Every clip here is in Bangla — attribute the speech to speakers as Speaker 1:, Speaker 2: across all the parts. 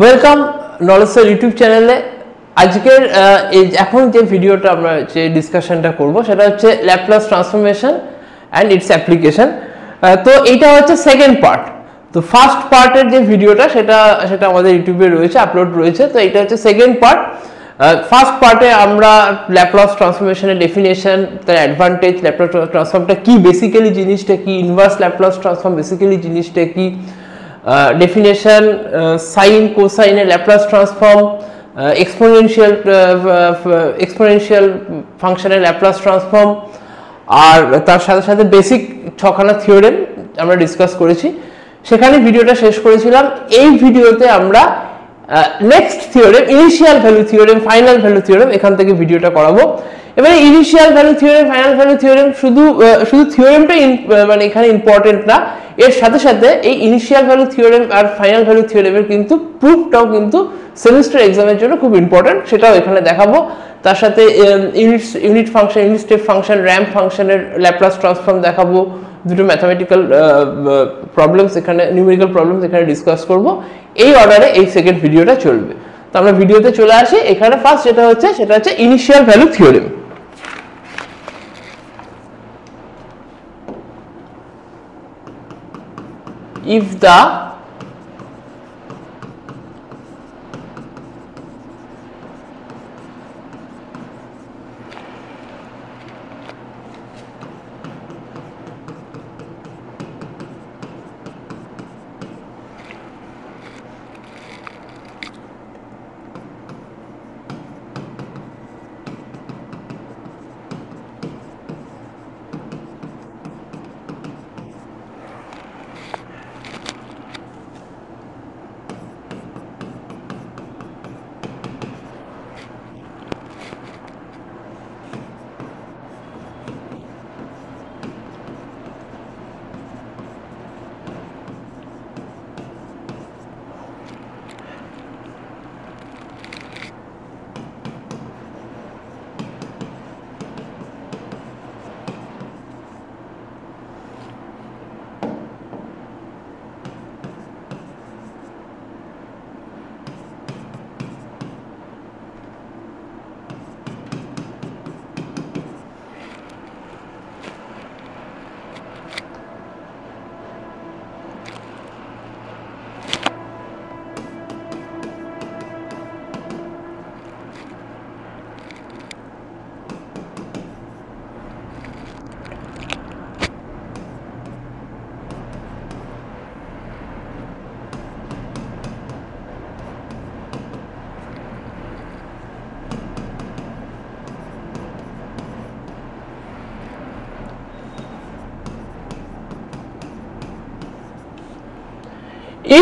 Speaker 1: ওয়েলকাম নলেজ স্যার ইউটিউব চ্যানেলে। আজকের এখন যে ভিডিওটা আমরা যে ডিসকাশনটা করব সেটা হচ্ছে Laplace transformation and it's application. তো এইটা হচ্ছে সেকেন্ড পার্ট। তো ফার্স্ট পার্টের যে ভিডিওটা সেটা আমাদের ইউটিউবে রয়েছে, আপলোড রয়েছে। তো এটা হচ্ছে সেকেন্ড পার্ট। ফার্স্ট পার্টে আমরা ল্যাপ্লাস ট্রান্সফরমেশনের ডেফিনেশন, তার অ্যাডভান্টেজ, ল্যাপ্লাস ট্রান্সফর্মটা কি, বেসিক্যালি জিনিসটা কি, ইনভার্স ল্যাপ্লাস ট্রান্সফর্ম বেসিক্যালি জিনিসটা কি, ডেফিনেশন, সাইন কোসাইনের ল্যাপ্লাস ট্রান্সফর্ম, এক্সপোনেনশিয়াল ফাংশনের ল্যাপ্লাস ট্রান্সফর্ম, আর তার সাথে সাথে বেসিক ছখানা থিওরেম আমরা ডিসকাস করেছি। সেখানে ভিডিওটা শেষ করেছিলাম। এই ভিডিওতে আমরা next theorem, initial value theorem, final value theorem, এখান থেকে ভিডিওটা করাবো। এবারে initial value theorem, final value theorem শুধু থিওরেমটাই মানে এখানে ইম্পর্টেন্ট না, এর সাথে সাথে এই ইনিশিয়াল ভ্যালু থিওরেম আর ফাইনাল ভ্যালু থিওরেমের কিন্তু প্রুফটাও কিন্তু সেমিস্টার এক্সামের জন্য খুব ইম্পর্টেন্ট, সেটাও এখানে দেখাবো। তার সাথে unit function, unit step function, ramp ফাংশনের ল্যাপ্লাস ট্রান্সফর্ম দেখাবো। দুটো ম্যাথামেটিক্যাল প্রবলেমস এখানে, নিউমেরিক্যাল প্রবলেমস এখানে ডিসকাস করব। এই অর্ডারে এই সেকেন্ড ভিডিওটা চলবে। তো আমরা ভিডিওতে চলে আসি। এখানে ফার্স্ট যেটা হচ্ছে initial value theorem. If the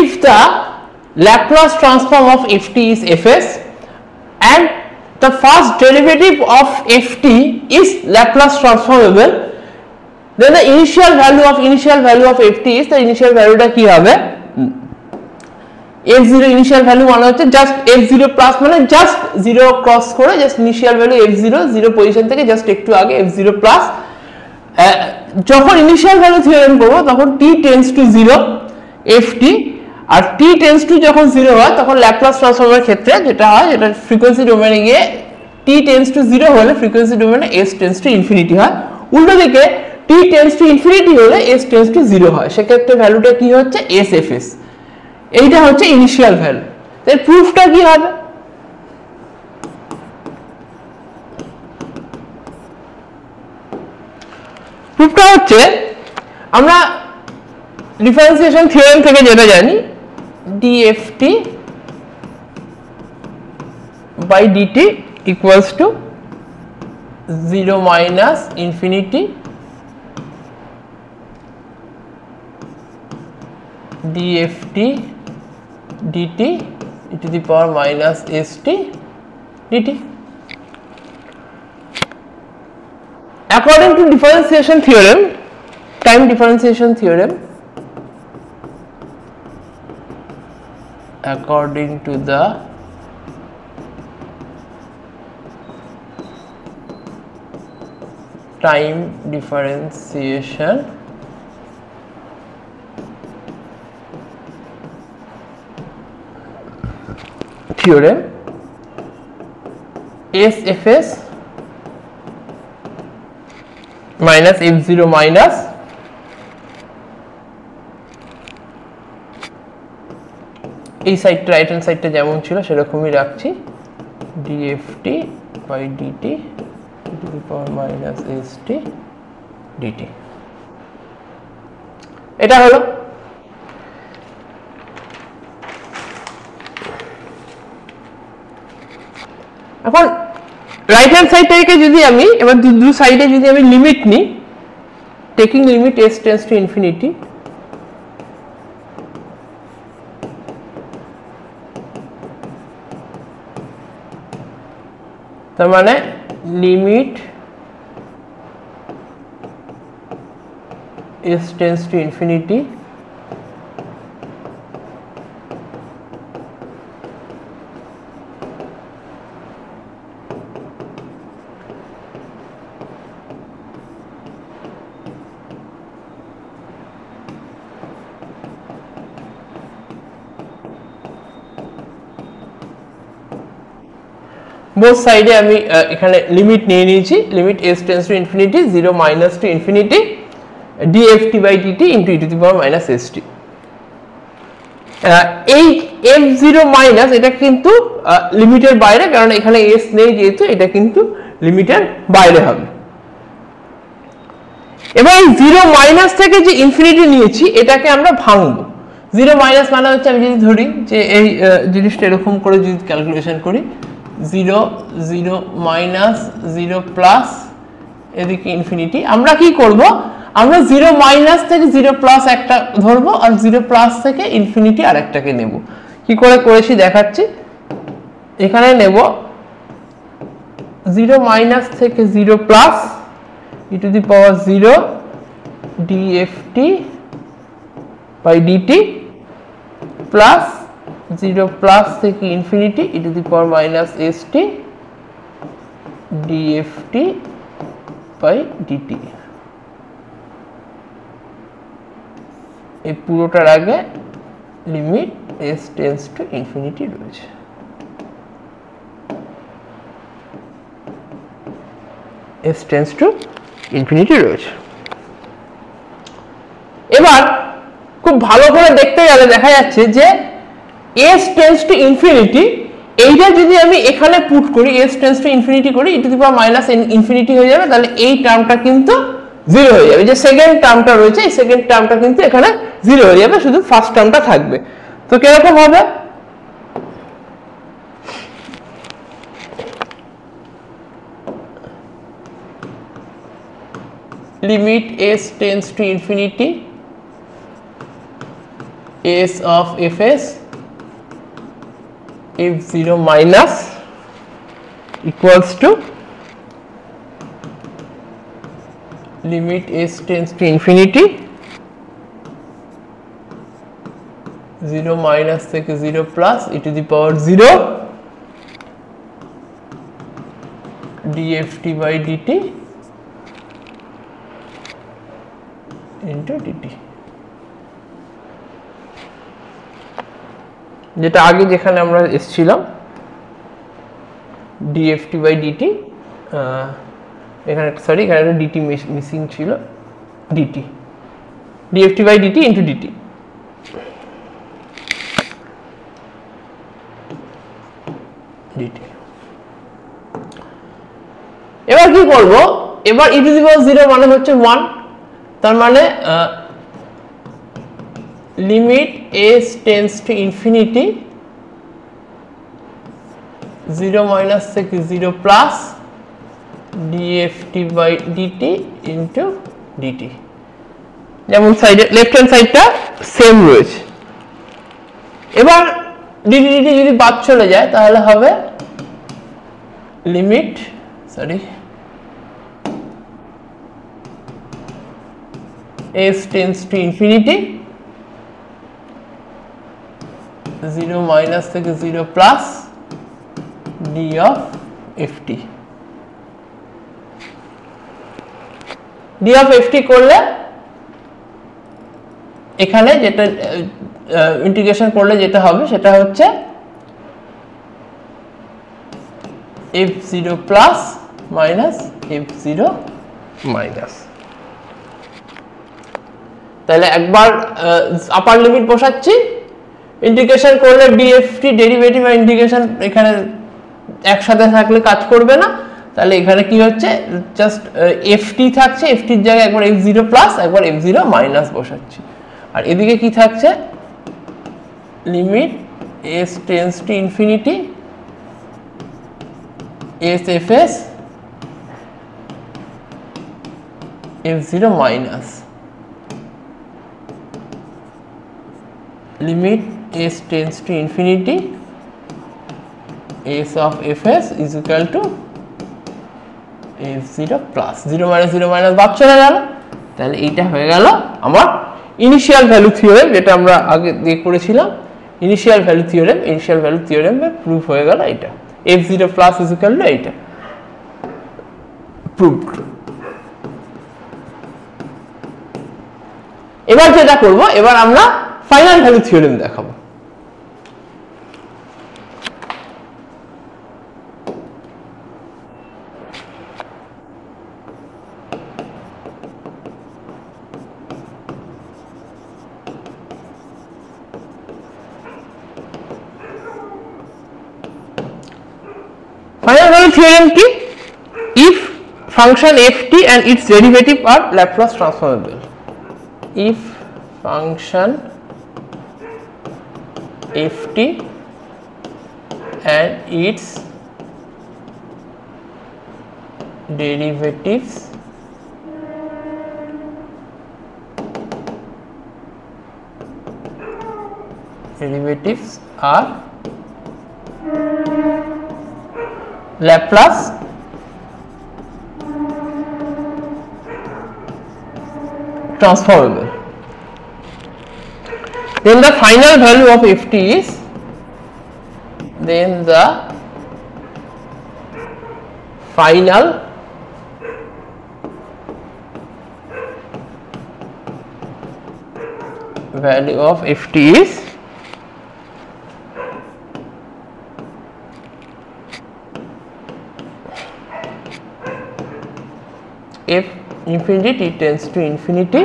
Speaker 1: if the Laplace transform of ft is fs and the first derivative of ft is Laplace transformable, then the initial value of ft is, the initial value টা কি হবে, f0 initial value মানে হচ্ছে জাস্ট f0 প্লাস, মানে জাস্ট 0 ক্রস করে just initial value f0, 0 position থেকে জাস্ট একটু আগে f0 প্লাস। যখন ইনিশিয়াল ভ্যালু থিওরেম করব তখন t টেন্ডস টু 0 ft, আর t টেন্ডস টু যখন 0 হয় তখন ল্যাপ্লাস ট্রান্সফর্মের ক্ষেত্রে যেটা হয়, যেটা ফ্রিকোয়েন্সি ডোমেনে গিয়ে t টেন্ডস টু 0 হলে ফ্রিকোয়েন্সি ডোমেনে s টেন্ডস টু ইনফিনিটি হয়। উল্টো দিকে t টেন্ডস টু ইনফিনিটি হলে s টেন্ডস টু 0 হয়। সেক্ষেত্রে ভ্যালুটা কি হচ্ছে, sfs। এইটা হচ্ছে ইনিশিয়াল ভ্যালু। এর প্রুফটা কি হবে, প্রুফটা হচ্ছে আমরা ডিফারেন্সিয়েশন থিওরেম থেকে যেটা জানি, dft by dt equals to 0 minus infinity dft dt e to the power minus st dt. According to differentiation theorem, time differentiation theorem, according to the time differentiation theorem SFS minus F0 minus এই সাইডটা রাইট হ্যান্ড সাইডটা যেমন ছিল সেরকমই রাখছি dft by dt to the power minus st dt এটা হলো। এখন রাইট হ্যান্ড সাইডটাকে যদি আমি এবার দু সাইডে যদি আমি লিমিট নিই, taking limit s tends to infinity, তার মানে limit s tends to infinity both সাইডে আমি এখানে লিমিট নিয়ে নিয়েছি, limit s tends to infinity 0 minus to infinity dft by dt into e to the power minus st। এই f0 মাইনাস এটা কিন্তু লিমিটের বাইরে, কারণ এখানে s নেই যেহেতু এটা কিন্তু লিমিটের বাইরে হবে। এবার এই 0 মাইনাস থেকে যে ইনফিনিটি নিয়েছি এটাকে আমরা ভাঙবো। 0 মাইনাস মানে হচ্ছে আমি যদি ধরি যে এই জিনিসটা এরকম করে যদি ক্যালকুলেশন করি 0 0 মাইনাস 0 প্লাস এদিকে ইনফিনিটি, আমরা কি করব, আমরা 0 মাইনাস থেকে 0 প্লাস একটা ধরবো আর 0 প্লাস থেকে ইনফিনিটি আরেকটাকে নেব। কি করে করেছি দেখাচ্ছি, এখানে নেব 0 মাইনাস থেকে 0 plus e to the power 0 dft by dt plus 0 plus থেকে infinity e to the power minus st dft by dt। এই পুরোটার আগে limit s tends to infinity রয়েছে। s টেন্ডস টু ইনফিনিটি রয়েছে। এবার খুব ভালো করে দেখতে গেলে দেখা যাচ্ছে যে s টেন্ডস টু ইনফিনিটি এইটা যদি আমি এখানে পুট করি, s টেন্ডস টু ইনফিনিটি করি, e to the power minus infinity হয়ে যাবে, তাহলে এই টার্মটা কিন্তু 0 হয়ে যাবে। যে সেকেন্ড টার্মটা রয়েছে এই সেকেন্ড টার্মটা কিন্তু এখানে 0 হয়ে যাবে, শুধু ফার্স্ট টার্মটা থাকবে। তো কিরকম হবে, limit s tends to infinity s of fs f0 minus equals to limit s tends to infinity 0 minus থেকে 0 plus e to the power 0 dft by dt into dt, যেটা আগে যেখানে আমরা এসেছিলাম dft by dt, এখানে সরি এখানে একটা dt মিসিং ছিল, dt dft by dt into dt। এবার কি করব, এবার e to the power 0 মানে হচ্ছে 1, তার মানে limit s tends to infinity 0 minus থেকে 0 plus dft by dt into dt, যেমন সাইডে লেফট হ্যান্ড সাইডটা সেম রয়েছে। এবার dt dt যদি বাদ চলে যায় তাহলে হবে limit s tends to infinity 0 minus থেকে 0 plus d of ft, d of ft করলে এখানে যেটা ইন্টিগ্রেশন করলে যেটা হবে সেটা হচ্ছে f0 plus minus f0 minus. তাহলে একবার আপার লিমিট বসাচ্ছি, ইন্টিগ্রেশন করলে dft ডেরিভেটিভ আর ইন্টিগ্রেশন এখানে একসাথে থাকলে কাজ করবে না, তাহলে এখানে কি হচ্ছে জাস্ট ft থাকছে, ft এর জায়গায় একবার f0 প্লাস একবার f0 মাইনাস বসাচ্ছি, আর এদিকে কি থাকছে limit s tends to infinity sfs f0 minus limit s tends to infinity s of fs is equal to f0 plus 0 minus 0 minus বাদ চলে গেল। তাহলে এইটা হয়ে গেল আমার ইনিশিয়াল ভ্যালু থিওরেম, যেটা আমরা আগে দিয়ে করেছিলাম initial value theorem. Initial value থিওরেমে প্রুফ হয়ে গেল এটা f0 plus is equal to এইটা প্রুভড। এবার যেটা করব, এবার আমরা ফাইনাল ভ্যালু থিওরেম দেখাবো। ফাইনাল ভ্যালু থিওরেম কি? if function ft and its derivative are Laplace transformable, if function ft and its derivatives are Laplace transformable, then the final value of ft is, then the final value of ft is f infinity t tends to infinity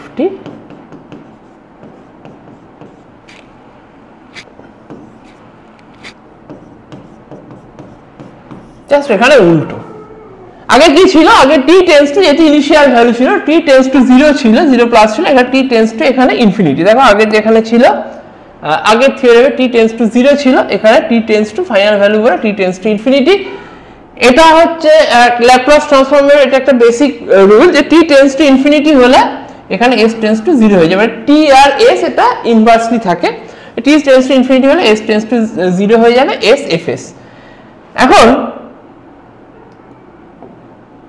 Speaker 1: ft just এখানে উল্টো। আগে কি ছিল, আগে t টেন্ডস টু, যেটি ইনিশিয়াল ভ্যালু ছিল t টেন্ডস টু 0 ছিল, 0 প্লাস ছিল, এখানে t টেন্ডস টু এখানে ইনফিনিটি। দেখো আগে যেখানে ছিল আগের থিওরেমে t টেন্ডস টু 0 ছিল, এখানে t tends two final value বলে t টেন্ডস টু ইনফিনিটি। এটা হচ্ছে ল্যাপ্লাস ট্রান্সফর্মের এটা একটা বেসিক রুল, যে t টেন্ডস টু ইনফিনিটি হলে এখানে s টেন্ডস টু 0 হয়ে যাবে, t আর s এটা ইনভার্সলি থাকে, t টেন্ডস টু ইনফিনিটি হলে s টেন্ডস টু 0 হয়ে যাবে s fs। এখন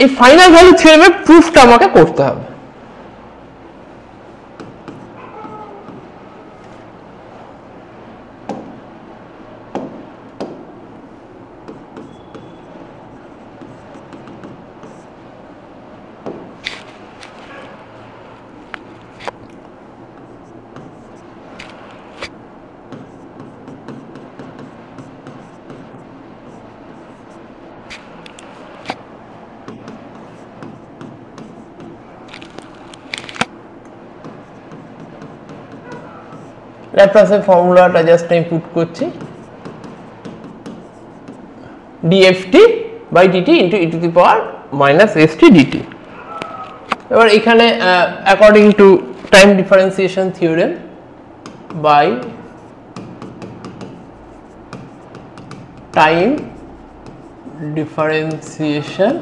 Speaker 1: এই ফাইনাল ভ্যালু থিওরেমের প্রুফটা আমাকে করতে হবে। ল্যাপ্লাসের ফর্মুলাটা জাস্ট আমি পুট করছি, dft by dt into e to the power minus st dt। এবার এখানে according to time differentiation theorem by time differentiation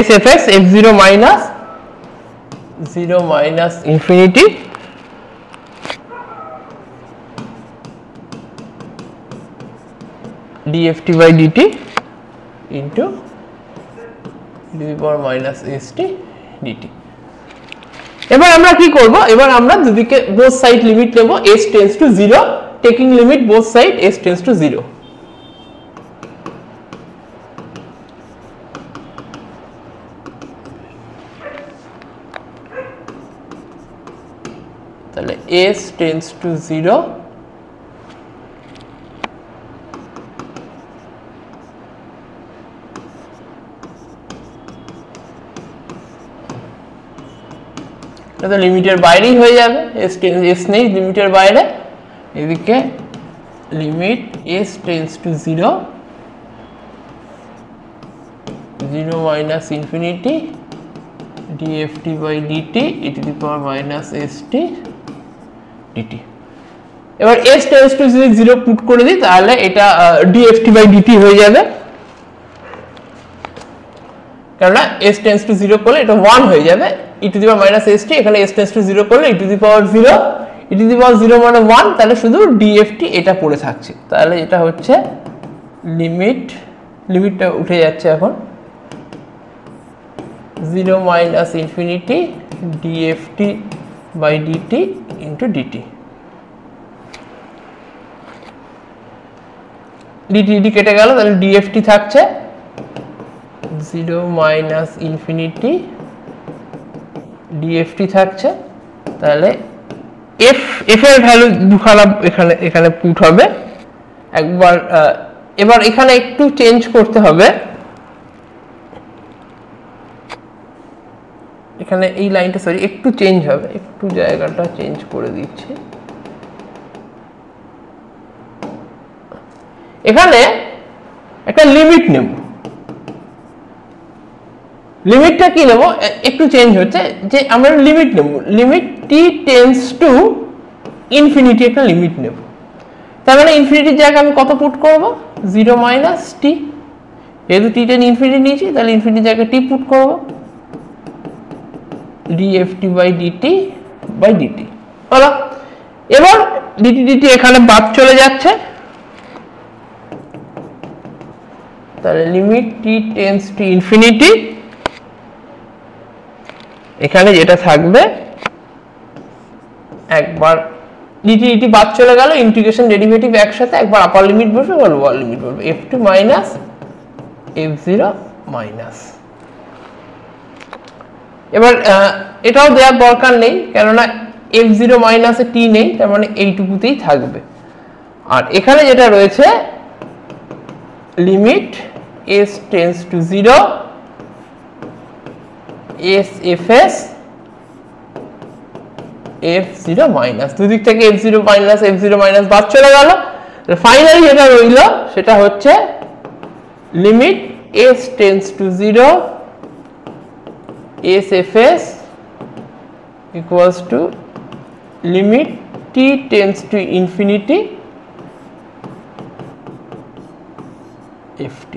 Speaker 1: SFS f0 minus 0 minus infinity dft by dt into e to the power minus st dt। এবার আমরা কি করব, এবার আমরা দুদিকে both side লিমিট নেব s tends to 0, taking limit both side s tends to 0. তাহলে s tends to 0, এটা তো লিমিটের বাইরেই হয়ে যাবে, s নেই লিমিটের বাইরে, এদিকে limit s tends to 0, 0 minus infinity dft by dt e to the power minus st dt. এবার s tends to 0 পুট করে দিই, তাহলে এটা dft by dt হয়ে যাবে, কারণ s tends to 0 করলে এটা 1 হয়ে যাবে, e to the power minus st, এখানে s tends to 0 করলে e to the power 0, e to the power 0 মানে 1, তাহলে শুধু dft এটা পড়ে থাকছে, তাহলে এটা হচ্ছে লিমিটটা উঠে যাচ্ছে এখন 0 minus infinity dft by dt into dt, dt কেটে গেল, তাহলে dft থাকছে 0 minus infinity dft থাকছে, তাহলে f এর ভ্যালু দুখানা এখানে পুট হবে একবার। এবার এখানে একটু চেঞ্জ করতে হবে, এখানে এই লাইনটা সরি একটু চেঞ্জ হবে, একটু জায়গাটা চেঞ্জ করে দিচ্ছি। এখানে একটা লিমিট নেব, লিমিটটা কি নেব একটু চেঞ্জ হচ্ছে, যে আমরা লিমিট নেব, limit t tends to infinity একটা লিমিট নেব, তার মানে ইনফিনিটির জায়গায় আমি কত পুট করব 0 minus t, যেহেতু t টেন ইনফিনিটি নিয়েছি তাহলে ইনফিনিটির জায়গায় t পুট করব, dft by dt by dt হলো। এবার dt dt এখানে বাদ চলে যাচ্ছে, তাহলে limit t tends to infinity, এখানে যেটা থাকবে একবার dt dt বাদ চলে গেল, ইন্টিগ্রেশন ডেরিভেটিভ একসাথে, একবার আপার লিমিট বসবে আর লোয়ার লিমিট বসবে, f2 minus f0 minus। এবার এটাও দেওয়ার দরকার নেই, কেননা f0 মাইনাস এ t নেই, তার মানে এইটুকুতেই থাকবে। আর এখানে যেটা রয়েছে limit s tends to 0 s fs f0 minus, দুদিক থেকে f0 মাইনাস বাদ চলে গেল, ফাইনালি যেটা রইল সেটা হচ্ছে limit s tends to 0 sfs equals to limit t tends to infinity ft।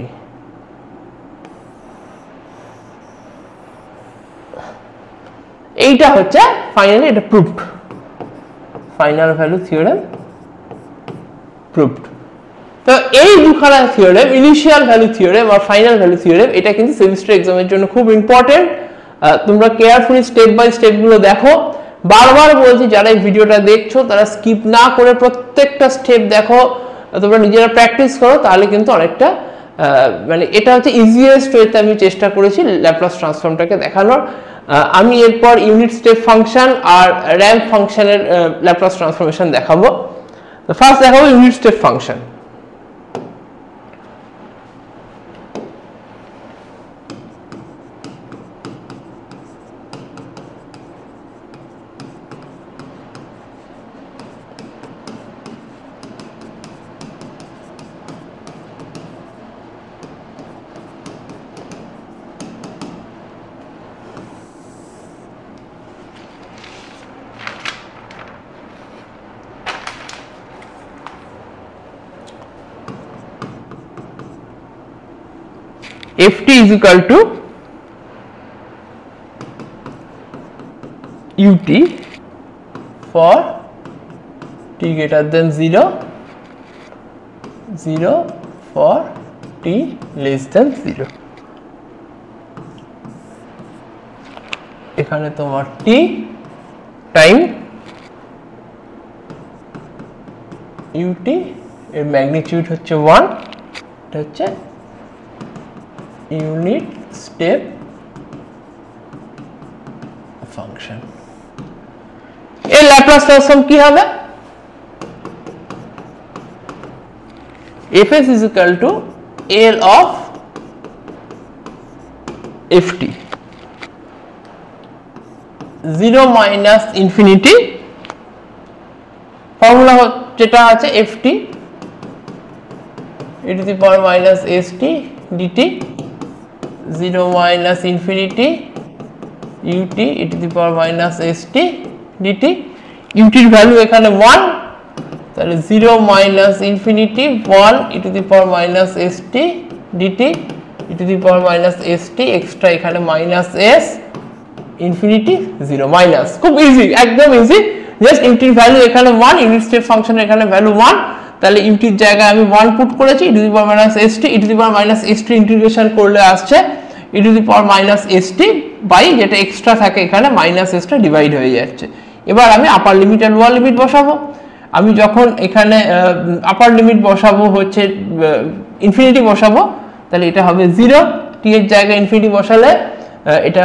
Speaker 1: এইটা হচ্ছে ফাইনালি এটা proved, final value theorem proved. তো এই দুখানা থিওরেম, ইনিশিয়াল ভ্যালু থিওরেম আর ফাইনাল ভ্যালু থিওরেম, এটা কিন্তু সেমিস্টার এক্সামের জন্য খুব ইম্পর্টেন্ট। তোমরা কেয়ারফুলি স্টেপ বাই স্টেপ গুলো দেখো, বারবার বলছি যারা এই ভিডিওটা দেখছো তারা স্কিপ না করে প্রত্যেকটা স্টেপ দেখো, তোমরা নিজেরা প্র্যাকটিস করো, তাহলে কিন্তু অনেকটা মানে এটা হচ্ছে ইজিয়েস্ট ওয়েতে আমি চেষ্টা করেছি ল্যাপ্লাস ট্রান্সফর্মটাকে দেখানোর। আমি এরপর ইউনিট স্টেপ ফাংশন আর র্যাম্প ফাংশনের ল্যাপ্লাস ট্রান্সফরমেশন দেখাবো। তো ফার্স্ট দেখাবো unit step function. ft is equal to ut for t greater than 0, 0 for t less than 0। এখানে তোমার t টাইম ইউটি, এর ম্যাগনিটিউড হচ্ছে 1, এটা হচ্ছে ইউনিট স্টেপ ফাংশন। এর ল্যাপ্লাস ট্রান্সফর্ম কি হবে? Fs is equal to L of ft, 0 minus infinity formula যেটা আছে ft e to the power minus st dt, 0 minus infinity ut e to the power minus st dt, ut এর ভ্যালু এখানে 1, তাহলে 0 minus infinity 1 e to the power minus st dt e to the power minus st, extra এখানে মাইনাস s, ইনফিনিটি 0 মাইনাস। খুব ইজি, একদম ইজি, জাস্ট ut এর ভ্যালু এখানে 1, ইউনিট স্টেপ ফাংশনের এখানে ভ্যালু 1, তাহলে ut এর জায়গায় আমি 1 পুট করেছি, e to the power minus st, e to the power minus st integration করলে আসছে e to the power minus st by যেটা এক্সট্রা থাকে এখানে মাইনাস s টা ডিভাইড হয়ে যাচ্ছে। এবার আমি আপার লিমিট আর লোয়ার লিমিট বসাবো। আমি যখন এখানে আপার লিমিট বসাবো হচ্ছে ইনফিনিটি বসাবো, তাহলে এটা হবে 0, t এর জায়গায় ইনফিনিটি বসালে এটা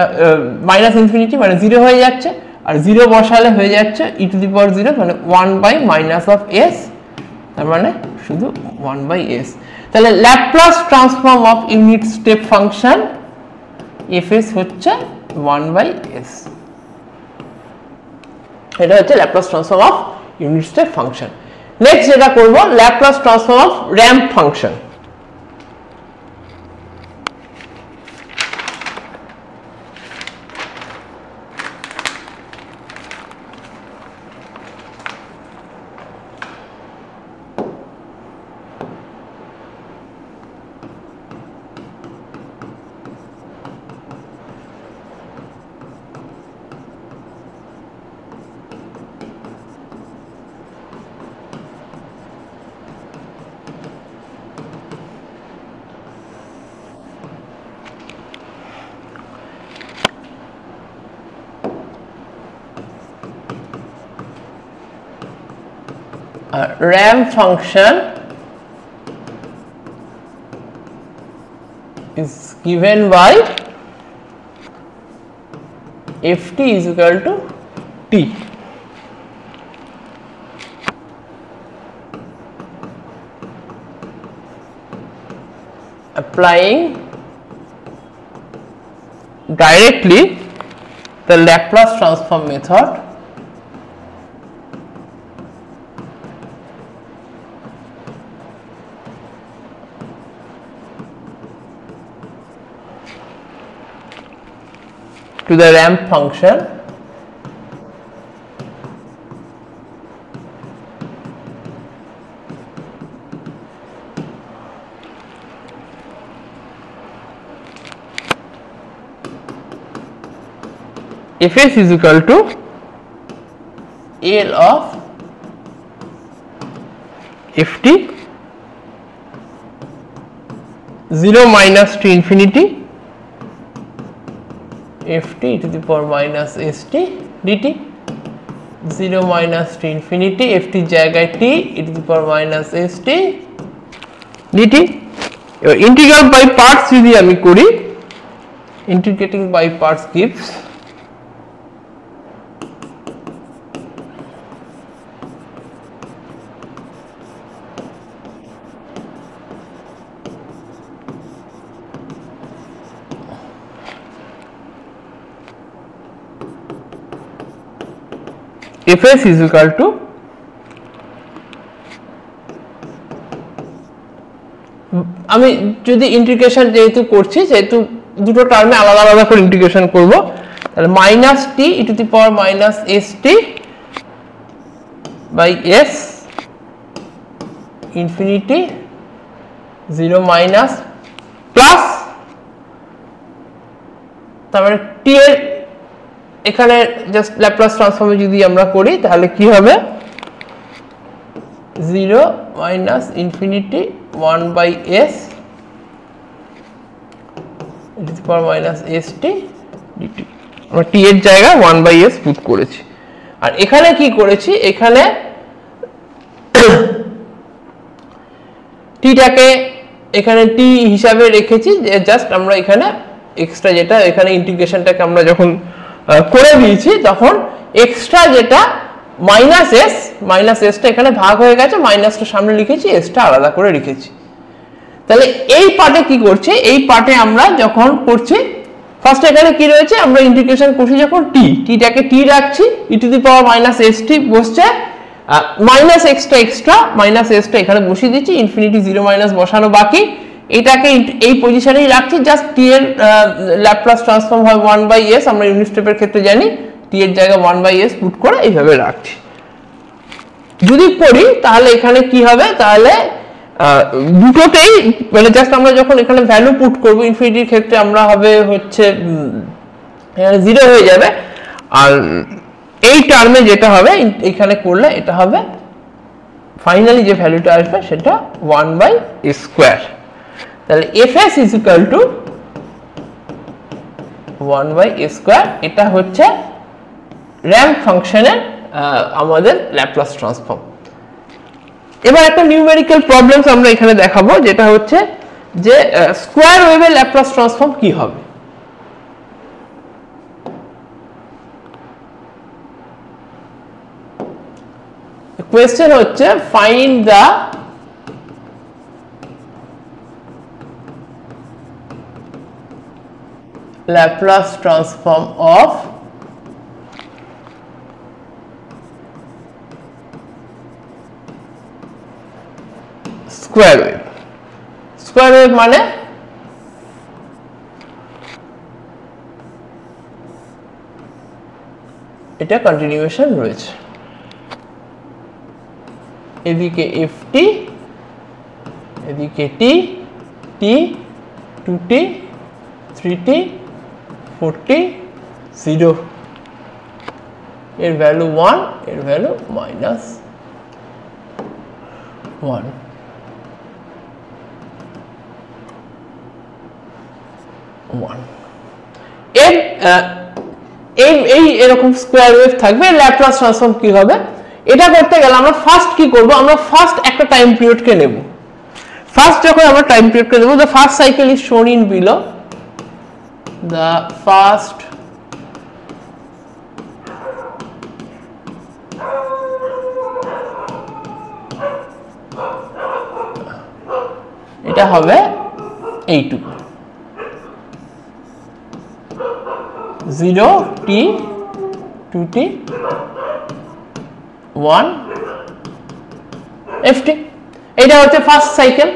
Speaker 1: মাইনাস ইনফিনিটি মানে 0 হয়ে যাচ্ছে, আর 0 বসালে হয়ে যাচ্ছে e টু দি পাওয়ার 0 মানে 1 বাই মাইনাস অফ s, তার মানে শুধু 1 বাই s। তাহলে Laplace transform of unit step function fs হচ্ছে 1 বাই s। এটা হচ্ছে Laplace transform of unit step function. Next যেটা করব, Laplace transform of ramp function. Ramp function is given by ft is equal to t. Applying directly the Laplace transform method, to the ramp function, Fs is equal to L of ft, 0 minus to infinity ft e to the power minus st dt, 0 minus to infinity ft জায়গায় t e to the power minus st dt। এবার ইন্টিগ্রাল বাই পার্টস যদি আমি করি, integrating by parts gives Fs is equal to আমি যদি ইন্টিগ্রেশন যেহেতু করছি, যেহেতু দুটো টার্মে আলাদা আলাদা করে ইন্টিগ্রেশন করব, তাহলে minus T E to the power minus S T by S infinity 0 minus plus, তারপরে টি এর এখানে জাস্ট ল্যাপ্লাস ট্রান্সফর্মে যদি আমরা করি তাহলে কি হবে, 0 minus infinity 1 by S E to the power minus S T DT. আমরা টি এর জায়গায় 1 বাই এস পুট করেছি। আর এখানে কি করেছি, এখানে টিটাকে এখানে টি হিসাবে রেখেছি, জাস্ট আমরা এখানে এক্সট্রা যেটা এখানে ইন্টিগ্রেশনটাকে আমরা যখন করে দিয়েছি তখন এক্সট্রা যেটা মাইনাস এসটা এখানে ভাগ হয়ে গেছে, মাইনাসটা সামনে লিখেছি, এসটা আলাদা করে রেখেছি। তাহলে এই পার্টে কি করছে, এই পার্টে আমরা যখন করছি ফার্স্ট এখানে কি রয়েছে, আমরা ইন্টিগ্রেশন করছি যখন টিটাকে টি রাখছি, e to the power minus S t বসছে, মাইনাস এক্সট্রা মাইনাস এসটা এখানে বসিয়ে দিচ্ছি, ইনফিনিটি 0 মাইনাস বসানো বাকি, এটাকে এই পজিশনেই রাখছি, জাস্ট টি এর ল্যাপ্লাস ট্রান্সফর্ম হয় 1/s, আমরা ইউনিট স্টেপের ক্ষেত্রে জানি টি এর জায়গায় 1/s পুট করে এইভাবে রাখছি। যদি করি তাহলে এখানে কি হবে, তাহলে দুটোতেই মানে জাস্ট আমরা যখন এখানে ভ্যালু পুট করব ইনফিনিটির ক্ষেত্রে আমরা হবে হচ্ছে এখানে 0 হয়ে যাবে, আর এই টার্মে যেটা হবে এখানে করলে এটা হবে ফাইনালি যে ভ্যালুটা আসবে সেটা 1/s²। তাহলে fs is equal to 1/s², এটা হচ্ছে র্যাম্প ফাংশনের আমাদের ল্যাপ্লাস ট্রান্সফর্ম। এবার একটা নিউমেরিক্যাল প্রবলেমস আমরা এখানে দেখাবো, যেটা হচ্ছে যে স্কয়ার ওয়েভের ল্যাপ্লাস ট্রান্সফর্ম কি হবে। কোয়েশ্চেন হচ্ছে find the Laplace transform of square wave. Square wave মানে এটা কন্টিনিউয়েশন রয়েছে, এদিকে ft, এদিকে t, 2t, 3t, 4t, 0, এর ভ্যালু 1, এর ভ্যালু -1। এই এরকম স্কয়ার ওয়েভ থাকবে, ল্যাপ্লাস ট্রান্সফর্ম কি হবে, এটা করতে গেলে আমরা ফার্স্ট কি করব, আমরা ফার্স্ট একটা টাইম পিরিয়ডকে নেব। ফার্স্ট যখন আমরা টাইম পিরিয়ডকে নেব, দ্য ফার্স্ট সাইকেল ইজ শোন ইন বিলো, দ্য ফার্স্ট এটা হবে এইটুকু 0t 2t 1 ft, এটা হচ্ছে ফার্স্ট সাইকেল।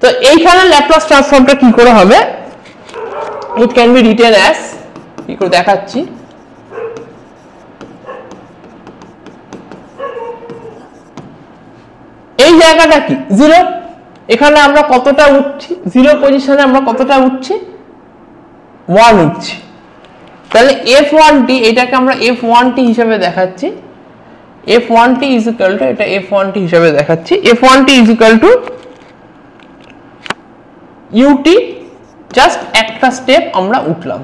Speaker 1: তো এইখানে ল্যাপ্লাস ট্রান্সফর্মটা কি করে হবে, it can be written as, কি করে দেখাচ্ছি, এই জায়গাটা কি 0, এখানে আমরা কতটা উঠছি, 0 পজিশনে আমরা কতটা উঠছি, 1 উঠছি। তাহলে f1t, এটাকে আমরা f1t হিসেবে দেখাচ্ছি, f1t is equal to, এটা f1t হিসেবে দেখাচ্ছি, f1t is equal to ut, just একটা স্টেপ আমরা উঠলাম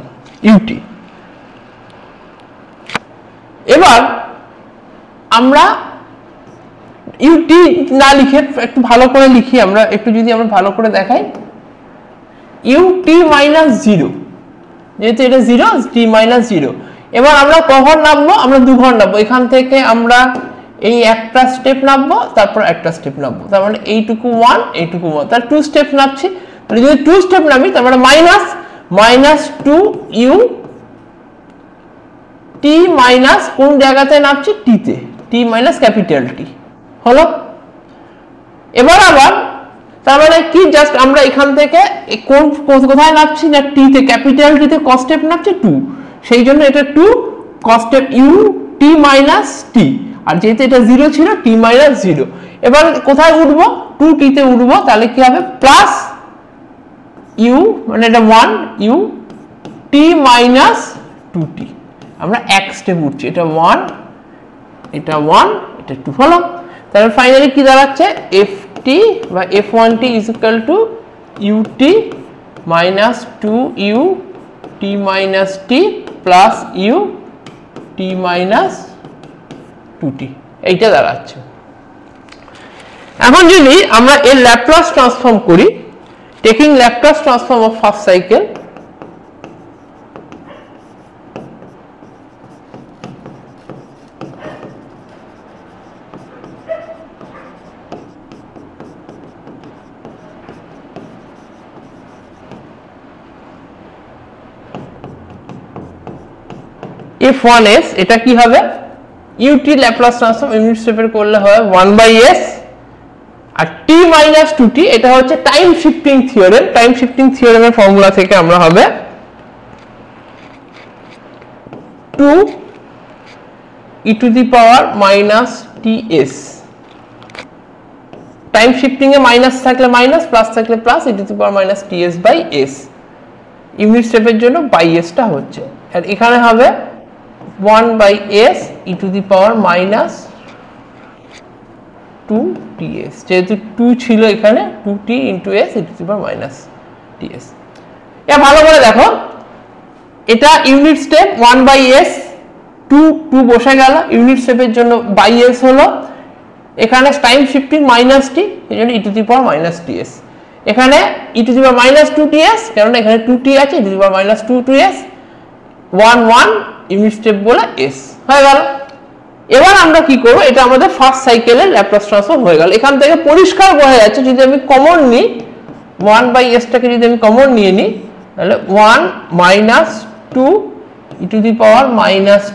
Speaker 1: ut। এবার আমরা ut না লিখে একটু ভালো করে লিখি, আমরা একটু যদি আমরা ভালো করে দেখাই, ut -0, যেহেতু এটা 0, t -0। এবার আমরা কখন নামবো, আমরা 2 ঘর নামবো, এখান থেকে আমরা এই একটা স্টেপ নামবো, তারপর একটা স্টেপ নামবো, তার মানে এইটুকু 1, এইটুকু 1, তার 2 স্টেপ নামছি। তাহলে যদি 2 স্টেপ নামি তার মানে -2u t মাইনাস কোন জায়গাতে নামছি, t তে, t মাইনাস ক্যাপিটাল T হলো। এবার আবার তার মানে কি, জাস্ট আমরা এখান থেকে কোন কোথায় নামছি না, t তে, ক্যাপিটাল T তে কত স্টেপ নামছে 2, সেই জন্য এটা 2 cos step u t minus t, আর যেহেতু এটা 0 ছিল t মাইনাস 0। এবার কোথায় উঠবো, 2t তে উঠবো, তাহলে কি হবে প্লাস u, মানে এটা 1 u t মাইনাস 2t, আমরা এক স্টেপ উঠছি, এটা 1, এটা 1, এটা 2 হলো। তাহলে ফাইনালি কি দাঁড়াচ্ছে, ft বা f1t is equal to ut minus 2u t minus t plus u t minus 2t এইটা দাঁড়াচ্ছে। এখন যদি আমরা এর ল্যাপ্লাস ট্রান্সফর্ম করি, taking Laplace transform of first cycle, f1s এটা কি হবে, ut ল্যাপ্লাস ট্রান্সফর্ম ইউনিট স্টেপের করলে হয় 1/s, আর t - 2t এটা হচ্ছে time shifting theorem. Time shifting থিওরেমের ফর্মুলা থেকে আমরা হবে 2e to the power -ts, time shifting এ মাইনাস থাকলে মাইনাস, প্লাস থাকলে plus, e to the power -ts/s, unit স্টেপের জন্য বাই s টা হচ্ছে, আর এখানে হবে 1/s e to the power -2ts, যেহেতু 2 ছিল এখানে 2t into s e to the power -ts। এটা ভালো করে দেখো, এটা ইউনিট স্টেপ 1/s, 2 বসে গেল, ইউনিট স্টেপের জন্য বাই s হলো, এখানে টাইম শিফটিং -t, এজন্য e to the power -ts, এখানে e to the power -2ts, কারণ এখানে 2t আছে, e to the power -2s, 1 unit step বলে s হয়ে গেল। এবার আমরা কি করব, এটা আমাদের ফার্স্ট সাইকেলের ল্যাপ্লাস ট্রান্সফর্ম হয়ে গেল। এখান থেকে পরিষ্কার বোঝা যাচ্ছে, যদি আমি কমন নিই 1/s টাকে যদি আমি কমন নিয়ে নিই, তাহলে 1 - 2 e to the power -ts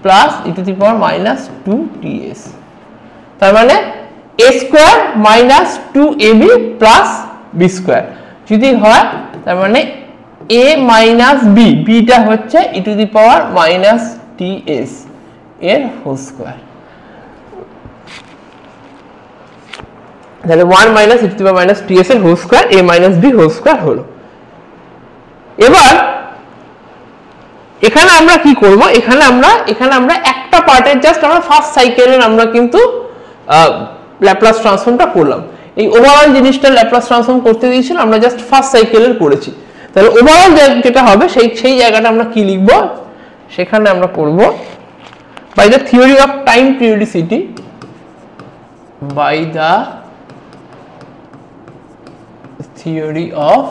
Speaker 1: plus e to the power -2ts, তার মানে a square - 2ab plus b square যদি হয়, তার মানে a - b, b টা হচ্ছে e to the power -ts এর হোল স্কয়ার, তাহলে 1 - e to the power -ts এর whole square, a - b whole square হলো। এবার এখানে আমরা কি করব, এখানে আমরা একটা পার্টের জাস্ট আমরা ফার্স্ট সাইকেলের আমরা কিন্তু ল্যাপ্লাস ট্রান্সফর্মটা করলাম। এই ওভারঅল জিনিসটা ল্যাপ্লাস ট্রান্সফর্ম করতে দিয়েছিল, আমরা জাস্ট ফার্স্ট সাইকেলের করেছি। তাহলে ওভারঅল যেটা হবে সেই জায়গাটা আমরা কি লিখব, সেখানে আমরা করব by the theory of time periodicity, by the theory of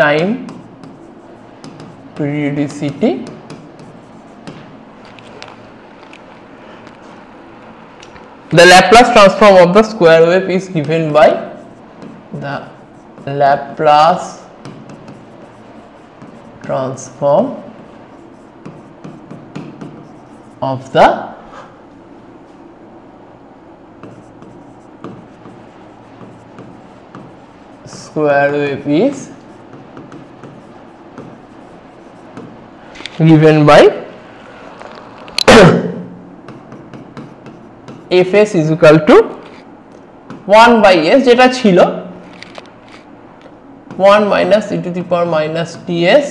Speaker 1: time periodicity, the Laplace transform of the square wave is given by the Laplace transform of the square wave is given by fs is equal to 1/s, যেটা ছিল 1 - e to the power -ts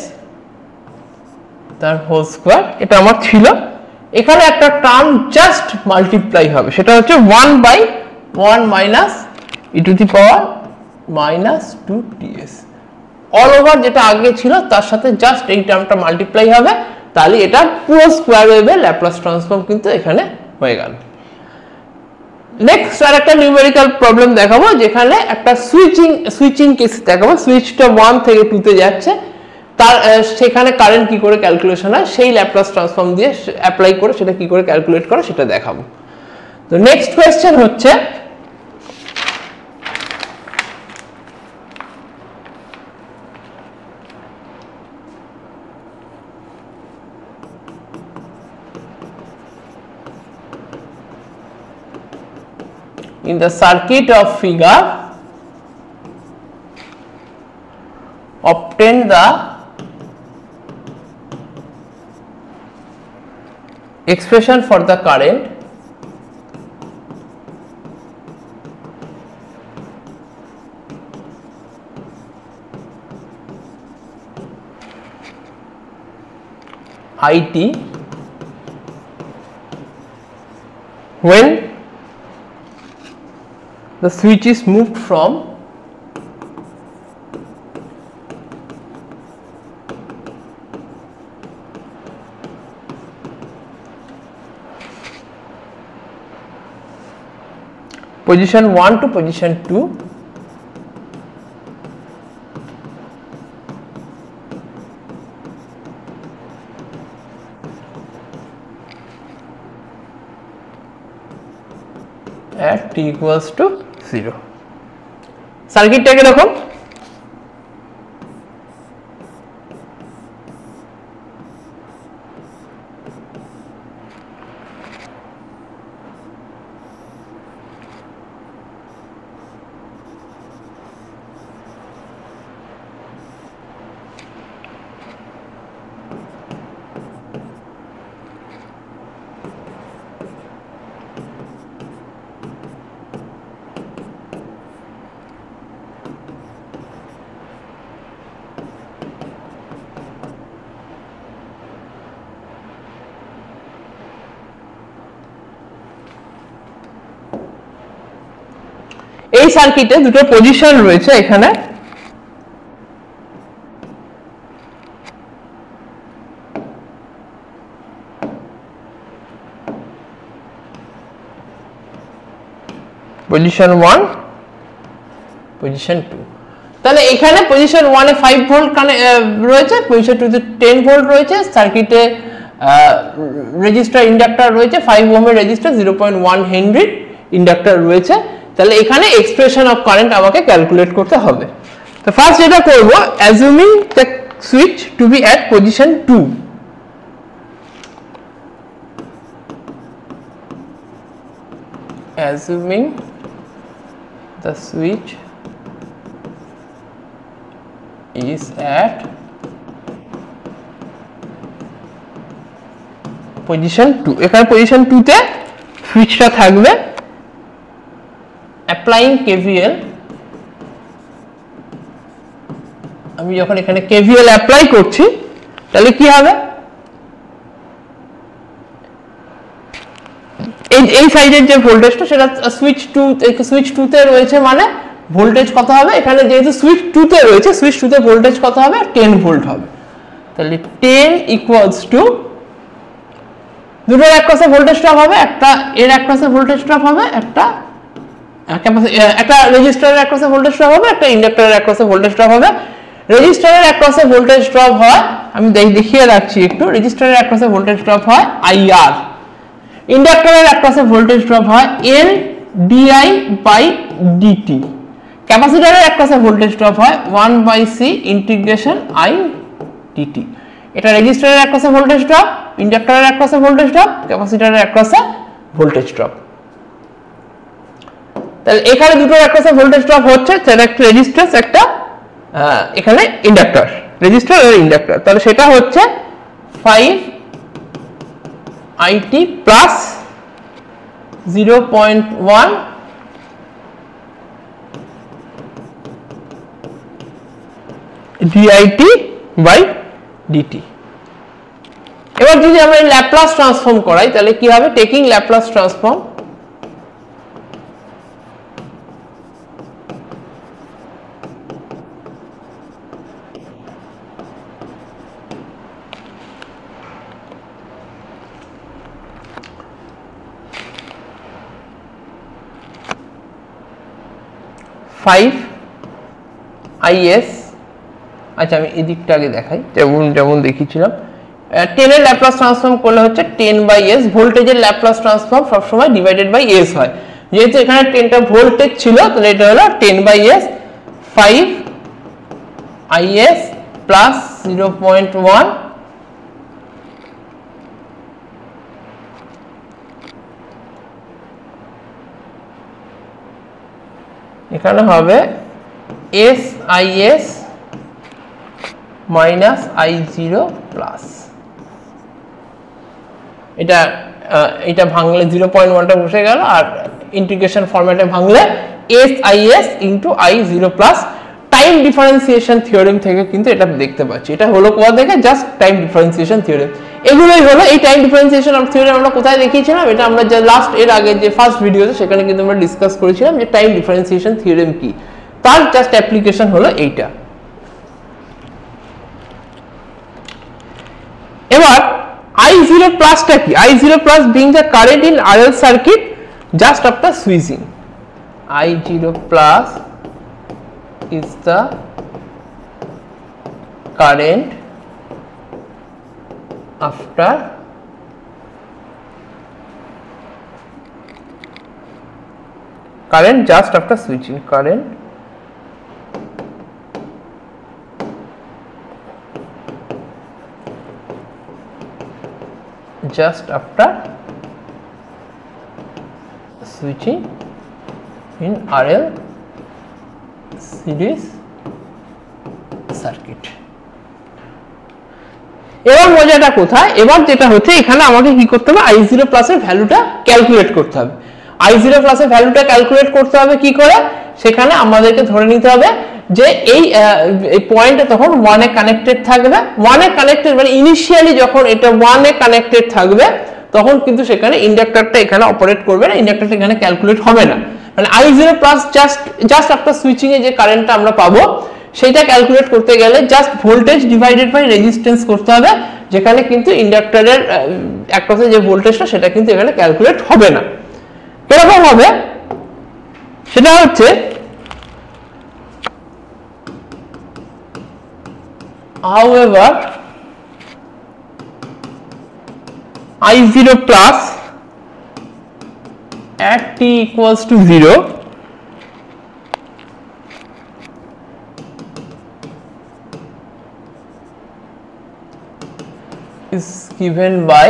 Speaker 1: তার হোল স্কয়ার, এটা আমার ছিল। এখানে একটা টার্ম জাস্ট মাল্টিপ্লাই হবে, সেটা হচ্ছে 1/1 - e to the power -2ts, all over যেটা আগে ছিল তার সাথে জাস্ট এই টার্মটা মাল্টিপ্লাই হবে, তাহলে এটা পুরো স্কয়ার ওয়েভের ল্যাপ্লাস ট্রান্সফর্ম কিন্তু এখানে হয়ে গেল। নেক্সট আর একটা নিউমেরিক্যাল প্রবলেম দেখাবো, যেখানে একটা সুইচিং কেস দেখাবো, সুইচটা 1 থেকে 2 তে যাচ্ছে, তার সেখানে কারেন্ট কি করে ক্যালকুলেশন হয়, সেই ল্যাপ্লাস ট্রান্সফর্ম দিয়ে অ্যাপ্লাই করে সেটা কি করে ক্যালকুলেট করে সেটা দেখাবো। তো নেক্সট কোয়েশ্চেন হচ্ছে, in the circuit of figure obtain the expression for the current IT when the switch is moved from position 1 to position 2, at t equals to 0. সার্কিটটাকে দেখো, এই সার্কিটে দুটো পজিশন রয়েছে এখানে, পজিশন 1, পজিশন 2। তাহলে এখানে পজিশন 1 এ 5 ভোল্ট রয়েছে, পজিশন 2 তে 10 ভোল্ট রয়েছে, সার্কিটে রেজিস্টার ইন্ডাক্টর রয়েছে 5 ওহমের রেজিস্টার, 0.1 হেনরি ইন্ডাক্টর রয়েছে। তাহলে এখানে এক্সপ্রেশন অফ কারেন্ট আমাকে ক্যালকুলেট করতে হবে। তো ফার্স্ট যেটা করব, assuming the switch to be at position 2, assuming the switch is at position 2, এখানে পজিশন 2 তে সুইচটা থাকবে। অ্যাপ্লাইং KVL, আমি যখন এখানে KVL অ্যাপ্লাই করছি তাহলে কি হবে, এই সাইডের যে ভোল্টেজটা সেটা সুইচ 2 তে রয়েছে, মানে ভোল্টেজ কত হবে, এখানে যেহেতু সুইচ 2 তে রয়েছে, সুইচ 2 তে ভোল্টেজ কত হবে, 10 ভোল্ট হবে। তাহলে 10 ইকুয়ালস টু, দুটোর একপাশে ভোল্টেজ ড্রপ হবে, একটা এর একপাশে ভোল্টেজ ড্রপ হবে, একটা রেজিস্টারের একপাশে ভোল্টেজ ড্রপ হবে, একটা ইন্ডাক্টরের একপাশে ভোল্টেজ ড্রপ হবে। রেজিস্টারের একপাশে ভোল্টেজ ড্রপ হয়, আমি দেখিয়ে রাখছি একটু, রেজিস্টারের একপাশে ভোল্টেজ ড্রপ হয় IR, ইন্ডাক্টরের একপাশে ভোল্টেজ ড্রপ হয় N di/dt, ক্যাপাসিটরের একপাশে ভোল্টেজ ড্রপ হয় 1/c ইন্টিগ্রেশন I dt। এটা রেজিস্টারের একপাশে ভোল্টেজ ড্রপ, ইন্ডাক্টরের একপাশে ভোল্টেজ ড্রপ, ক্যাপাসিটরের একপাশে ভোল্টেজ ড্রপ। তাহলে এখানে দুটোর একপাশে ভোল্টেজ ড্রপ হচ্ছে, সেটা একটা রেজিস্ট্যান্স, একটা এখানে ইন্ডাক্টর, রেজিস্টার আর ইন্ডাক্টর। তাহলে সেটা হচ্ছে 5it প্লাস 0.1 dit/dt। এবার যদি আমরা ল্যাপ্লাস ট্রান্সফর্ম করাই তাহলে কি হবে, টেকিং ল্যাপ্লাস ট্রান্সফর্ম, is, আচ্ছা আমি এদিকটা আগে দেখাই, যেমন দেখিয়েছিলাম, 10 এর ল্যাপ্লাস ট্রান্সফর্ম করলে হচ্ছে 10/s, ভোল্টেজের ল্যাপ্লাস ট্রান্সফর্ম সবসময় ডিভাইডেড বাই s হয়, যেহেতু এখানে 10টা ভোল্টেজ ছিল তাহলে এটা হলো 10/s, 5is প্লাস 0.1 এখানে হবে SIS মাইনাস I0 প্লাস, এটা ভাঙলে 0.1টা বসে গেল, আর ইন্টিগ্রেশন ফরম্যাটে ভাঙলে SIS into I0 plus. Time differentiation theorem থেকে কিন্তু এটা দেখতে পাচ্ছি, এটা হলো কোথা থেকে, জাস্ট টাইম ডিফারেন্সিয়েশন থিওরেম। এগুলোই হলো এই টাইম ডিফারেন্সিয়েশন থিওরেম। আমরা কোথায় দেখিয়েছিলাম, এটা আমরা যে লাস্ট এর আগে যে ফার্স্ট ভিডিওতে সেখানে কিন্তু আমরা ডিসকাস করেছিলাম যে টাইম ডিফারেন্সিয়েশন থিওরেম কি, তার জাস্ট অ্যাপ্লিকেশন হলো এইটা। এবার I0 প্লাসটা কি, I0 plus being the current in RL circuit just after switching. I0 plus is the current after just after switching, current just after switching in RL series circuit. এবার মজাটা কোথায়, এবার যেটা হচ্ছে এখানে আমাকে কি করতে হবে, I0 প্লাস এর ভ্যালুটা ক্যালকুলেট করতে হবে। I0 প্লাস এর ভ্যালুটা ক্যালকুলেট করতে হবে কি করে, সেখানে আমাদেরকে ধরে নিতে হবে যে এই পয়েন্টে তখন 1 এ কানেক্টেড থাকবে। 1 এ কানেক্টেড মানে ইনিশিয়ালি যখন এটা 1 এ কানেক্টেড থাকবে তখন কিন্তু সেখানে ইন্ডাক্টরটা এখানে অপারেট করবে না, ইন্ডাক্টরটা এখানে ক্যালকুলেট হবে না। মানে I0 plus just after switching এ যে কারেন্টটা আমরা পাবো সেটা ক্যালকুলেট করতে গেলে just voltage divided by resistance করতে হবে, যেখানে কিন্তু ইন্ডাক্টরের অ্যাক্রসে যে ভোল্টেজটা সেটা কিন্তু এখানে ক্যালকুলেট হবে না। কিরকম হবে সেটা হচ্ছে however I0 plus at t equals to 0 is given by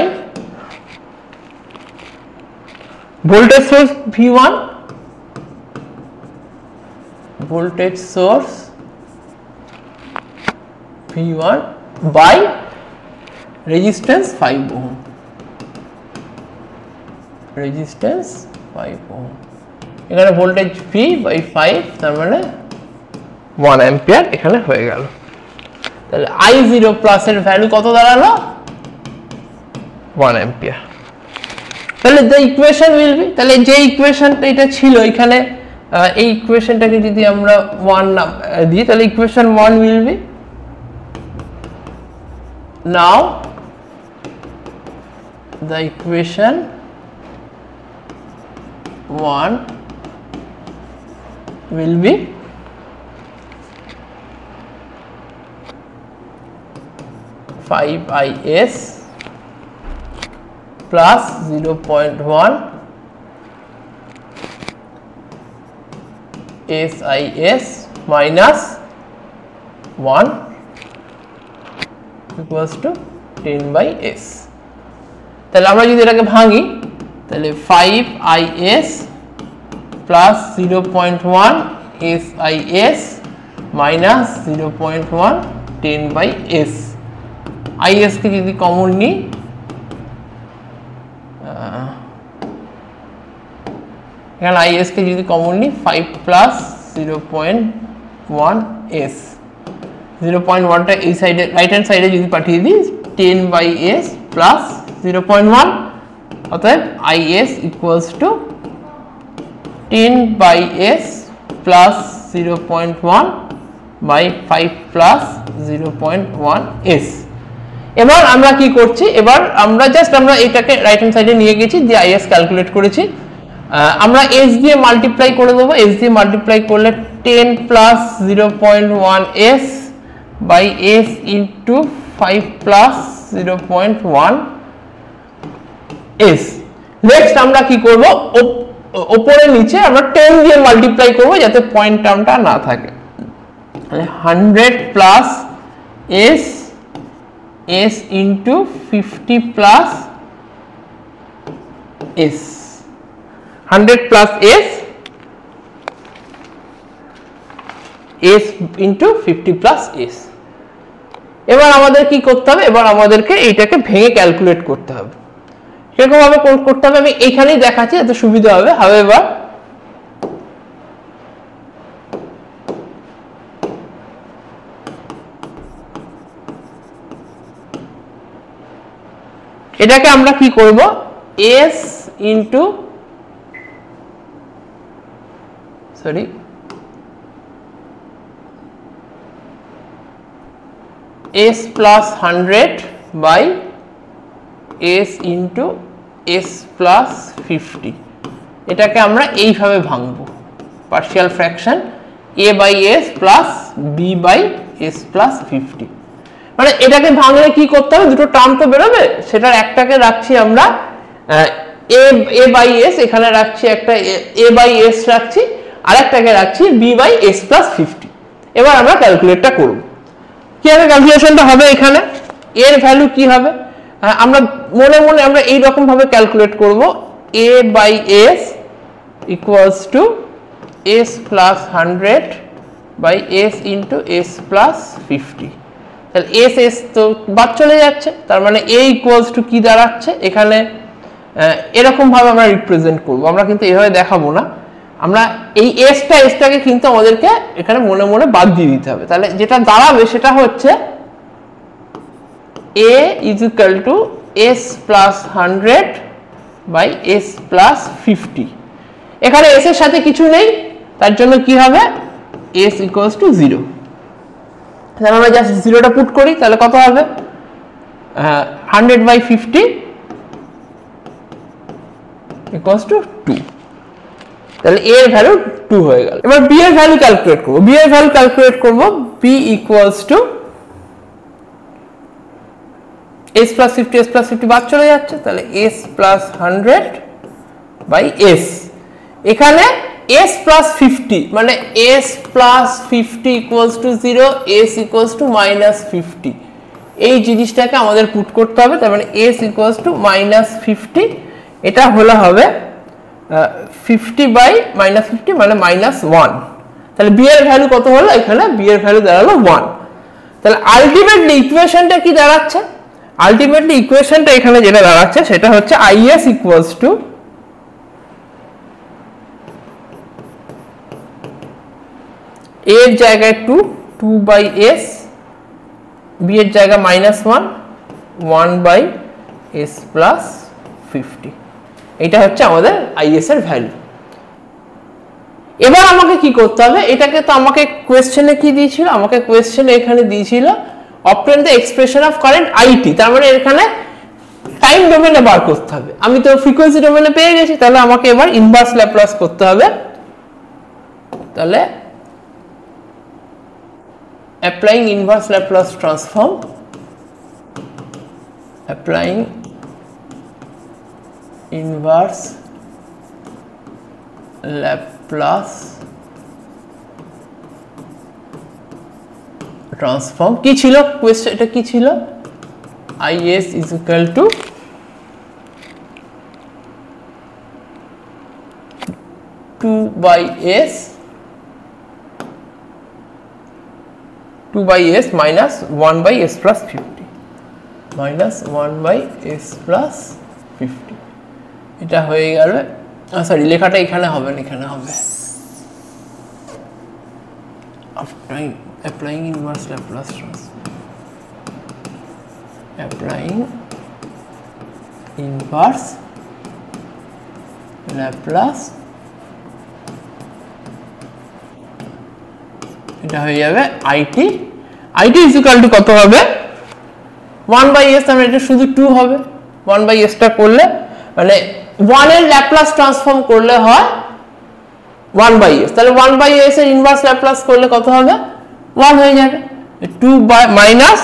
Speaker 1: voltage source V1, voltage source V1 by resistance 5 ohm, resistance 5 ohm, এখানে ভোল্টেজ V by 5 তার মানে 1 অ্যাম্পিয়ার এখানে হয়ে গেল। তাহলে I0 প্লাস এর ভ্যালু কত দাঁড়ালো, 1 অ্যাম্পিয়ার। তাহলে the equation will be, তাহলে যে ইকুয়েশনটা এটা ছিল এখানে এই ইকুয়েশনটাকে যদি আমরা 1 নাম দিই তাহলে equation 1 will be, now the equation 1 will be (5is) plus 0.1 SIS minus 1 equals to 10 by S. তাহলে আমরা যদি এটাকে ভাঙি তাহলে 5is plus 0.1 SIS minus 0.1 10 by S, IS কে যদি কমন নিই এখানে IS কে যদি কমন নিই 5 plus 0.1 S, 0.1টা এই সাইডে রাইট হ্যান্ড সাইডে যদি পাঠিয়ে দিই 10 by S plus 0.1, অতএব IS equals to 10 by S plus 0.1 by 5 plus 0.1 S। এবার আমরা কি করছি, এবার আমরা জাস্ট আমরা এটাকে রাইট হ্যান্ড সাইডে নিয়ে গেছি, যে IS ক্যালকুলেট করেছি, আমরা S দিয়ে মাল্টিপ্লাই করে দেবো। S দিয়ে মাল্টিপ্লাই করলে 10 plus 0.1 S by S into 5 plus 0.1 S। Next আমরা কি করব, উপরে নিচে আমরা 10 দিয়ে মাল্টিপ্লাই করব যাতে পয়েন্ট টার্মটা না থাকে। 100 plus S S into 50 plus S, 100 plus S S into 50 plus S। এবার আমাদের কি করতে হবে, এবার আমাদেরকে এইটাকে ভেঙে ক্যালকুলেট করতে হবে। কিরকম ভাবে করতে হবে আমি এখানেই দেখাচ্ছি এত সুবিধা হবে। however এটাকে আমরা কি করব, S into S plus 100 by S into S plus 50, এটাকে আমরা এইভাবে ভাঙবো। Partial fraction a/s plus b/s plus 50। মানে এটাকে ভাঙলে কি করতে হবে, দুটো টার্ম তো বেরোবে, সেটার একটাকে রাখছি আমরা a/s, এখানে রাখছি একটা a/s রাখছি, আর একটাকে রাখছি b/s প্লাস 50। এবার আমরা ক্যালকুলেটটা করব। কিভাবে ক্যালকুলেশনটা হবে, এখানে এর ভ্যালু কি হবে আমরা মনে মনে আমরা এই রকম ভাবে ক্যালকুলেট করব, a/s equals to s plus 100 by s into s plus 50। তাহলে s তো বাদ চলে যাচ্ছে, তার মানে a equals to কি দাঁড়াচ্ছে এখানে, এরকম ভাবে আমরা রিপ্রেজেন্ট করব। আমরা কিন্তু এভাবে দেখাবো না, আমরা এই এসটাকে কিন্তু আমাদেরকে এখানে মনে মনে বাদ দিয়ে দিতে হবে। তাহলে যেটা দাঁড়াবে সেটা হচ্ছে a is equal to s plus 100 by s plus 50। এখানে s এর সাথে কিছু নেই, তার জন্য কি হবে s equals to 0। তাহলে আমরা জাস্ট 0টা পুট করি, তাহলে কত হবে 100 by 50 equals to 2। তাহলে a এর ভ্যালু 2 হয়ে গেল। এবার b এর ভ্যালু ক্যালকুলেট করব। b এর ভ্যালু ক্যালকুলেট করব, b equals to s plus 50, s plus 50 বাদ চলে যাচ্ছে, তাহলে s plus 100 by s। এখানে s plus 50 মানে s plus 50 equals to 0, s equals to minus 50। এই জিনিসটাকে আমাদের পুট করতে হবে, তার মানে s equals to minus 50, এটা হলো হবে 50 by minus 50 মানে minus 1। তাহলে b এর ভ্যালু কত হলো, এখানে b এর ভ্যালু দাঁড়ালো 1। তাহলে আলটিমেটলি ইকুয়েশনটা কি দাঁড়াচ্ছে, আলটিমেটলি ইকুয়েশনটা এখানে যেটা দাঁড়াচ্ছে সেটা হচ্ছে is equals to a এর জায়গায় 2 by s, b এর জায়গা -1 by s plus 50। এটা হচ্ছে আমাদের is এর ভ্যালু। এবার আমাকে কি করতে হবে, এটাকে তো আমাকে কোশ্চেনে কি দিয়েছিল, আমাকে কোশ্চেনে এখানে দিয়েছিল obtain the expression of current it, তার মানে এখানে টাইম ডোমেনে বার করতে হবে। আমি তো ফ্রিকোয়েন্সি ডোমেনে পেয়ে গেছি, তাহলে আমাকে এবার ইনভার্স ল্যাপ্লাস করতে হবে। তাহলে applying inverse Laplace transform, applying inverse Laplace transform কি ছিল কোয়েশ্চেন, এটা কি ছিল, is is equal to 2 by s minus 1 by s plus 50 minus 1 by s plus 50। এটা হয়ে গেল, সরি লেখাটা এখানে হবে না, এখানে হবে applying inverse Laplace transform, applying inverse Laplace, এটা হয়ে যাবে it is equal to কত হবে 1 by s, তাহলে এটা শুধু 2 হবে। 1 by s টা করলে মানে 1 এর ল্যাপ্লাস ট্রান্সফর্ম করলে হয় 1 by s, তাহলে 1 by s এর ইনভার্স ল্যাপ্লাস করলে কত হবে 1 হয়ে যাবে। 2 by মাইনাস,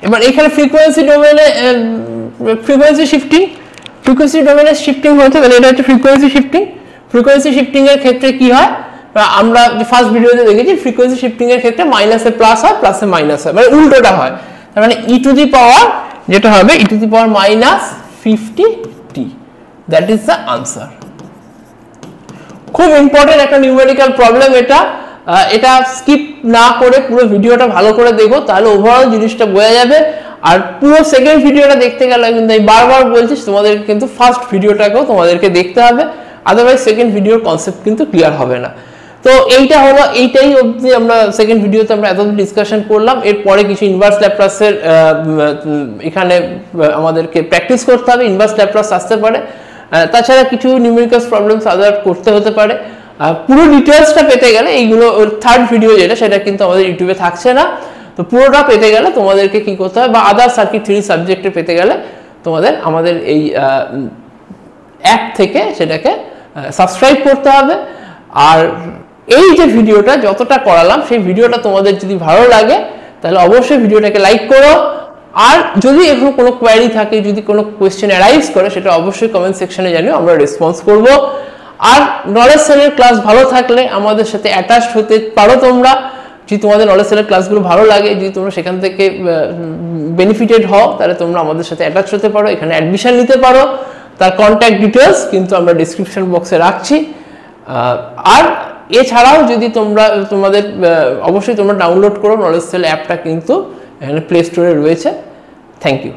Speaker 1: এবার এখানে ফ্রিকোয়েন্সি ডোমেনে ফ্রিকোয়েন্সি ডোমেনে শিফটিং হচ্ছে, তাহলে এটা হচ্ছে ফ্রিকোয়েন্সি শিফটিং এর ক্ষেত্রে কি হয়, আমরা যে ফার্স্ট ভিডিওতে দেখেছি ফ্রিকোয়েন্সি শিফটিং এর ক্ষেত্রে মাইনাসে প্লাস হয়, প্লাসে মাইনাস হয়, মানে উল্টোটা হয়। তার মানে e টু দি পাওয়ার যেটা হবে e to the power -50t, that is the answer. খুব ইম্পর্টেন্ট একটা নিউমেরিক্যাল প্রবলেম এটা, এটা স্কিপ না করে পুরো ভিডিওটা ভালো করে দেখো, তাহলে ওভারঅল জিনিসটা বোঝা যাবে। আর পুরো সেকেন্ড ভিডিওটা দেখতে গেলে কিন্তু আমি বারবার বলছি তোমাদেরকে কিন্তু ফার্স্ট ভিডিওটাকেও তোমাদেরকে দেখতে হবে, আদারওয়াইজ সেকেন্ড ভিডিওর কনসেপ্ট কিন্তু ক্লিয়ার হবে না। তো এইটাই অবধি আমরা সেকেন্ড ভিডিওতে আমরা এতদিন ডিসকাশন করলাম। এরপরে কিছু ইনভার্স ল্যাপ্লাসের এখানে আমাদেরকে প্র্যাকটিস করতে হবে, ইনভার্স ল্যাপ্লাস আসতে পারে, তাছাড়া কিছু নিউমেরিক্যাল প্রবলেমস আদার করতে হতে পারে। পুরো ডিটেলসটা পেতে গেলে এইগুলো থার্ড ভিডিও যেটা সেটা কিন্তু আমাদের ইউটিউবে থাকছে না, তো পুরোটা পেতে গেলে তোমাদেরকে কি করতে হবে, বা আদার সার্কিট থিওরি সাবজেক্টে পেতে গেলে তোমাদের আমাদের এই অ্যাপ থেকে সেটাকে সাবস্ক্রাইব করতে হবে। আর এই যে ভিডিওটা যতটা করালাম সেই ভিডিওটা তোমাদের যদি ভালো লাগে তাহলে অবশ্যই ভিডিওটাকে লাইক করো, আর যদি এখন কোনো কোয়েরি থাকে, যদি কোনো কোয়েশ্চেন অ্যারাইজ করে সেটা অবশ্যই কমেন্ট সেকশনে জানিও, আমরা রেসপন্স করব। আর নলেজ সেলের ক্লাস ভালো থাকলে আমাদের সাথে অ্যাটাচ হতে পারো তোমরা, যদি তোমাদের নলেজ সেলের ক্লাসগুলো ভালো লাগে, যদি তোমরা সেখান থেকে বেনিফিটেড হও তাহলে তোমরা আমাদের সাথে অ্যাটাচ হতে পারো, এখানে অ্যাডমিশন নিতে পারো। তার কন্ট্যাক্ট ডিটেলস কিন্তু আমরা ডিসক্রিপশন বক্সে রাখছি। আর এছাড়াও যদি তোমাদের অবশ্যই তোমরা ডাউনলোড করো নলেজ সেল অ্যাপটা, কিন্তু এখানে প্লে স্টোরে রয়েছে। Thank you.